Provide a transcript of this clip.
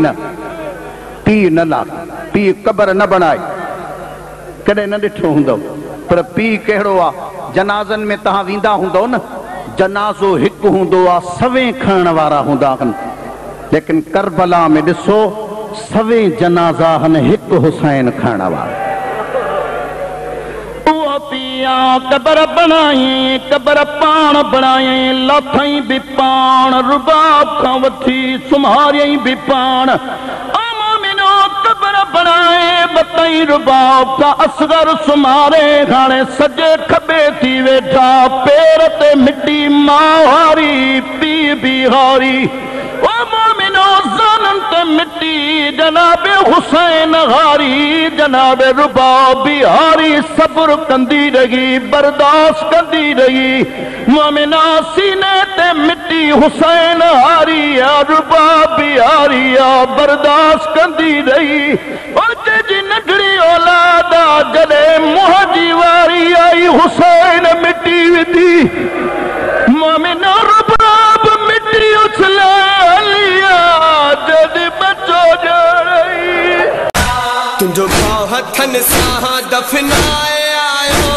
न पी न ला P cover न बनाए कदे न ॾिठो हूंदो पर पी कहिड़ो आहे जनाज़नि में तव्हां वेंदा हूंदो न जनाज़ो हिकु हूंदो आहे सवें खणण वारा हूंदा आहिनि लेकिन करबला में ॾिसो सवें जनाज़ा आहिनि हिकु हुसैन खणण वारा पिया कबर बनाई कबर पान बनाई लाथई भी पान रुबाब खां वठी सुम्हारियई भी पान मोमिनो कबर बनाए बतई रुबाब का असगर सुमारे हाणे सजे खबे थी वेठा पेर ते मिट्टी माहारी पी बिहारी ओ मोमिनो ज़ानन ते मिट्टी जनाबे हुसैन हारी जनाबे रुबाब बिहारी सब्र कंदी रही बर्दाश्त कंदी रही मोमिना सीने ते मिट्टी हुसैन हारी या रुबाब बिहारी या बर्दाश्त कंदी रही और जी नगड़ी औलादा जले मुंह जी वारी आई हुसैन मिट्टी विधी मोमिना रुबाब मिट्टी उछले तुझो हथन सां दफनाए आयो